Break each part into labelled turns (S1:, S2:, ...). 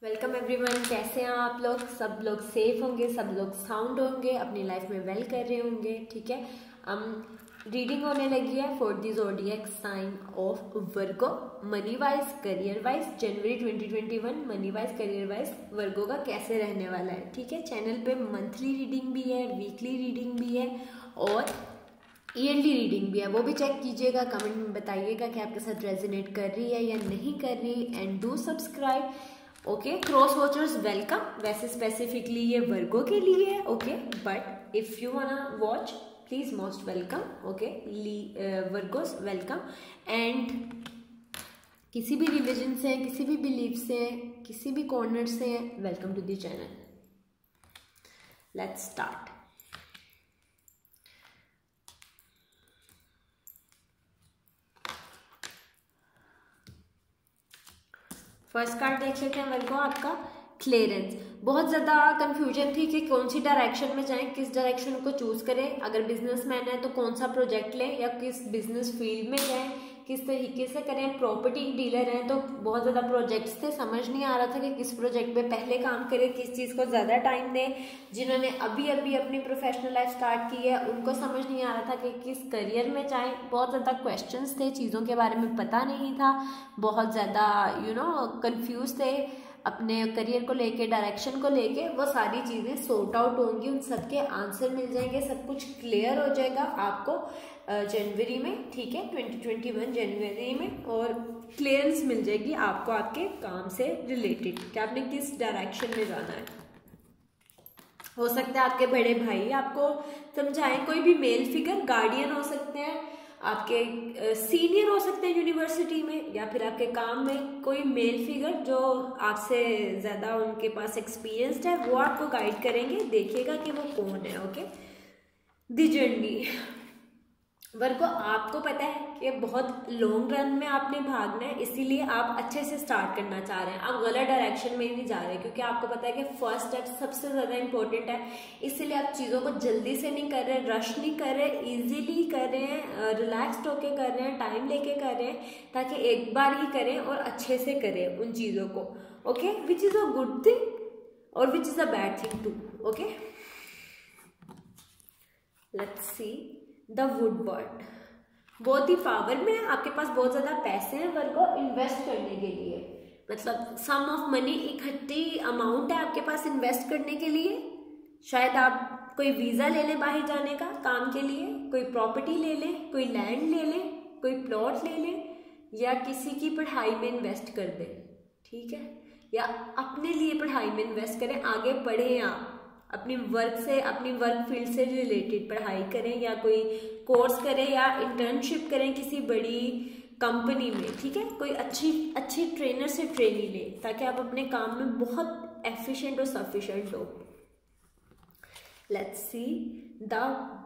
S1: Welcome everyone. कैसे हैं आप लोग? सब लोग सेफ होंगे, सब लोग साउंड होंगे, अपनी लाइफ में वेल कर रहे होंगे। ठीक है, रीडिंग होने लगी है for the zodiac sign of Virgo, money wise, career wise, जनवरी 2021। Money wise, career wise Virgo का कैसे रहने वाला है। ठीक है, चैनल पे मंथली रीडिंग भी है, वीकली रीडिंग भी है और ईयरली रीडिंग भी है। वो भी चेक कीजिएगा, कमेंट में बताइएगा कि आपके साथ रेजोनेट कर रही है या नहीं कर रही। And do subscribe. Okay, cross watchers welcome. वैसे स्पेसिफिकली ये वर्गो के लिए है, okay, but if you वांना watch please most welcome. Okay, Virgo's welcome. And किसी भी रिलीजन से, किसी भी बिलीफ से, किसी भी कॉर्नर से, welcome to the channel. Let's start. First card देख लेते हैं वर्गो, आपका क्लियरेंस। बहुत ज़्यादा कंफ्यूजन थी कि कौन सी डायरेक्शन में जाएं, किस डायरेक्शन को चूज करें। अगर बिजनेसमैन है तो कौन सा प्रोजेक्ट लें या किस बिजनेस फील्ड में जाएं, किस तरीके से करें। प्रॉपर्टी डीलर हैं तो बहुत ज़्यादा प्रोजेक्ट्स थे, समझ नहीं आ रहा था कि किस प्रोजेक्ट पे पहले काम करें, किस चीज़ को ज़्यादा टाइम दें। जिन्होंने अभी अभी अपनी प्रोफेशनल लाइफ स्टार्ट की है उनको समझ नहीं आ रहा था कि किस करियर में जाएं। बहुत ज़्यादा क्वेश्चंस थे, चीज़ों के बारे में पता नहीं था, बहुत ज़्यादा कंफ्यूज थे अपने करियर को लेके, डायरेक्शन को लेके। वो सारी चीज़ें सॉर्ट आउट होंगी, उन सबके आंसर मिल जाएंगे, सब कुछ क्लियर हो जाएगा आपको जनवरी में। ठीक है, 2021 जनवरी में, और क्लियरेंस मिल जाएगी आपको आपके काम से रिलेटेड कि आपने किस डायरेक्शन में जाना है। हो सकता है आपके बड़े भाई आपको समझाएं, कोई भी मेल फिगर, गार्डियन हो सकते हैं, आपके सीनियर हो सकते हैं यूनिवर्सिटी में, या फिर आपके काम में कोई मेल फिगर जो आपसे ज़्यादा उनके पास एक्सपीरियंस्ड है, वो आपको गाइड करेंगे। देखिएगा कि वो कौन है। ओके, द जर्नी वर्गो, आपको पता है कि बहुत लॉन्ग रन में आपने भागना है, इसीलिए आप अच्छे से स्टार्ट करना चाह रहे हैं। आप गलत डायरेक्शन में नहीं जा रहे, क्योंकि आपको पता है कि फर्स्ट स्टेप सबसे ज़्यादा इंपॉर्टेंट है। इसीलिए आप चीज़ों को जल्दी से नहीं कर रहे, रश नहीं कर रहे, इजीली कर रहे हैं, रिलैक्स्ड होके कर रहे हैं, टाइम लेके कर रहे हैं, ताकि एक बार ही करें और अच्छे से करें उन चीज़ों को। Okay, which is a good thing और which is a bad thing too. Okay, let's see the wood bird. बहुत ही पावर में है, आपके पास बहुत ज्यादा पैसे हैं वर्गो इन्वेस्ट करने के लिए। मतलब सम ऑफ मनी, इकट्ठी अमाउंट है आपके पास इन्वेस्ट करने के लिए। शायद आप कोई वीजा ले लें बाहर जाने का काम के लिए, कोई प्रॉपर्टी ले लें, कोई लैंड ले लें, कोई प्लॉट ले लें, या किसी की पढ़ाई में इन्वेस्ट कर दें। ठीक है, या अपने लिए पढ़ाई में इन्वेस्ट करें, आगे पढ़ें आप, अपनी वर्क से, अपनी वर्क फील्ड से रिलेटेड पढ़ाई करें, या कोई कोर्स करें, या इंटर्नशिप करें किसी बड़ी कंपनी में। ठीक है, कोई अच्छी ट्रेनर से ट्रेनिंग लें, ताकि आप अपने काम में बहुत एफिशिएंट और सफिशिएंट हो। Let's see the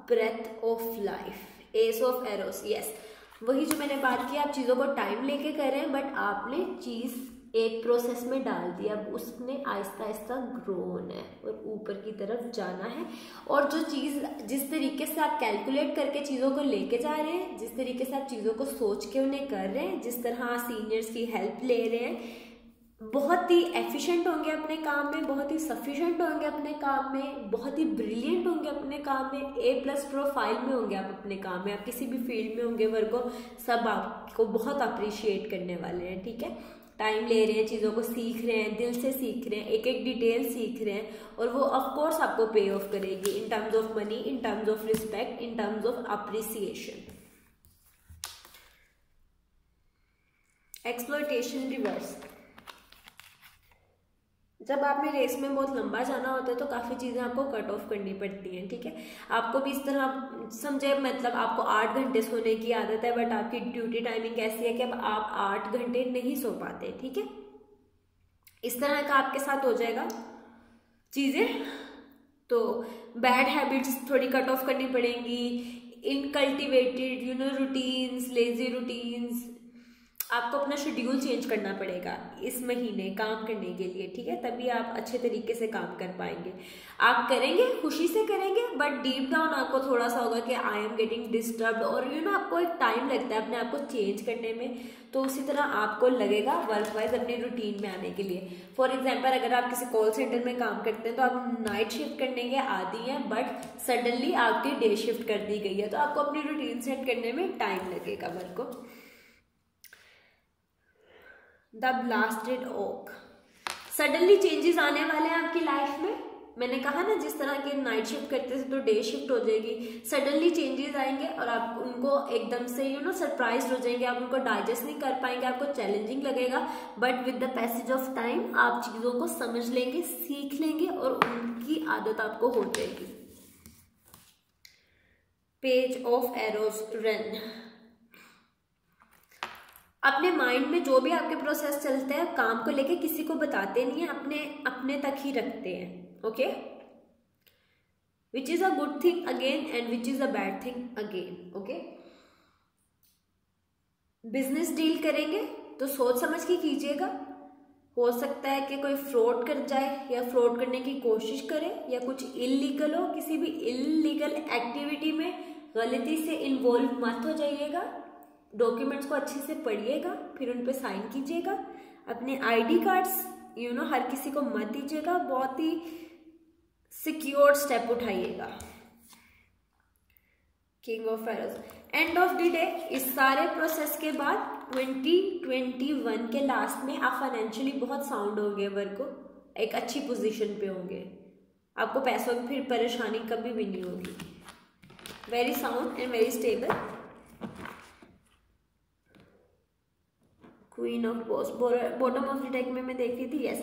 S1: breath of life, ace of arrows. Yes, वही जो मैंने बात की, आप चीज़ों को टाइम लेके कर रहे हैं, बट आपने चीज़ एक प्रोसेस में डाल दिया, अब उसने आहिस्ता आहिस्ता ग्रो होना है और ऊपर की तरफ जाना है। और जो चीज़, जिस तरीके से आप कैलकुलेट करके चीज़ों को लेके जा रहे हैं, जिस तरीके से आप चीज़ों को सोच के उन्हें कर रहे हैं, जिस तरह सीनियर्स की हेल्प ले रहे हैं, बहुत ही एफिशिएंट होंगे अपने काम में, बहुत ही सफिशिएंट होंगे अपने काम में, बहुत ही ब्रिलियंट होंगे अपने काम में, A+ प्रोफाइल में होंगे आप अपने काम में। आप किसी भी फील्ड में होंगे वर्गो, सब आपको बहुत अप्रिशिएट करने वाले हैं। ठीक है, टाइम ले रहे हैं, चीज़ों को सीख रहे हैं, दिल से सीख रहे हैं, एक एक डिटेल सीख रहे हैं, और वो ऑफ कोर्स आपको पे ऑफ करेगी in terms of money, in terms of respect, in terms of appreciation. Exploitation reverse. जब आपने रेस में बहुत लंबा जाना होता है तो काफ़ी चीज़ें आपको कट ऑफ करनी पड़ती हैं। ठीक है, आपको भी इस तरह समझे, मतलब आपको 8 घंटे सोने की आदत है, बट आपकी ड्यूटी टाइमिंग ऐसी है कि अब आप 8 घंटे नहीं सो पाते। ठीक है, इस तरह का आपके साथ हो जाएगा चीज़ें। तो बैड हैबिट्स थोड़ी कट ऑफ करनी पड़ेंगी, इनकल्टिवेटेड रूटीन्स, लेजी रूटीन्स, आपको अपना शेड्यूल चेंज करना पड़ेगा इस महीने काम करने के लिए, ठीक है, तभी आप अच्छे तरीके से काम कर पाएंगे। आप करेंगे, खुशी से करेंगे, बट डीप डाउन आपको थोड़ा सा होगा कि आई एम गेटिंग डिस्टर्ब्ड, और आपको एक टाइम लगता है अपने आप को चेंज करने में। तो उसी तरह आपको लगेगा वर्क वाइज अपनी रूटीन में आने के लिए। फॉर एग्जाम्पल, अगर आप किसी कॉल सेंटर में काम करते हैं तो आप नाइट शिफ्ट करने के आदी हैं, बट सडनली आपकी डे शिफ्ट कर दी गई है, तो आपको अपनी रूटीन सेट करने में टाइम लगेगा वर्क को। The blasted oak, suddenly changes आने वाले हैं आपकी लाइफ में। मैंने कहा ना, जिस तरह के नाइट शिफ्ट करते थे तो डे शिफ्ट हो जाएगी, सडनली चेंजेस आएंगे और आप उनको एकदम से सरप्राइज हो जाएंगे, आप उनको डाइजेस्ट नहीं कर पाएंगे, आपको चैलेंजिंग लगेगा, but with the passage of time आप चीजों को समझ लेंगे, सीख लेंगे और उनकी आदत आपको हो जाएगी। Page of arrows, run. अपने माइंड में जो भी आपके प्रोसेस चलते हैं काम को लेके किसी को बताते नहीं है, अपने तक ही रखते हैं, okay. Which is a good thing again and which is a bad thing again, okay. Business deal करेंगे तो सोच समझ के कीजिएगा, हो सकता है कि कोई फ्रॉड कर जाए या फ्रॉड करने की कोशिश करे या कुछ इलीगल हो, किसी भी इलीगल एक्टिविटी में गलती से इन्वॉल्व मत हो जाइएगा। डॉक्यूमेंट्स को अच्छे से पढ़िएगा, फिर उन पे साइन कीजिएगा। अपने आईडी कार्ड्स हर किसी को मत दीजिएगा, बहुत ही सिक्योर स्टेप उठाइएगा। King of arrows, end of the day, इस सारे प्रोसेस के बाद 2021 के लास्ट में आप फाइनेंशियली बहुत साउंड होंगे, वर्क को एक अच्छी पोजीशन पे होंगे, आपको पैसों की फिर परेशानी कभी भी नहीं होगी। Very sound and very stable. Queen of wands, bottom of the deck में मैं देख रही थी, यस,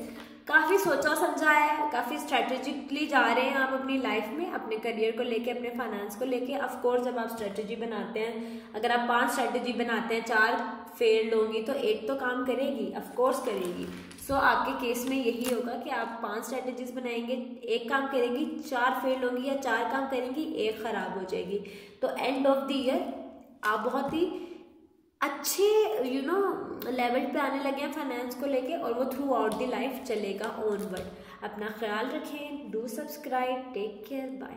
S1: काफी सोचा समझा है, काफी स्ट्रेटेजिकली जा रहे हैं आप अपनी लाइफ में, अपने करियर को लेके, अपने फाइनेंस को लेके। ऑफ कोर्स जब आप स्ट्रेटेजी बनाते हैं, अगर आप 5 स्ट्रेटेजी बनाते हैं, 4 फेल्ड होंगी तो 1 तो काम करेगी, ऑफ कोर्स करेगी। सो आपके केस में यही होगा कि आप 5 स्ट्रेटेजीज बनाएंगे, 1 काम करेगी, 4 फेल होंगी, या 4 काम करेंगी, 1 खराब हो जाएगी। तो एंड ऑफ द ईयर आप बहुत ही अच्छे लेवल पे आने लगे हैं फाइनेंस को लेके, और वो थ्रू आउट द लाइफ चलेगा ऑनवर्ड। अपना ख्याल रखें, do subscribe, take care, bye.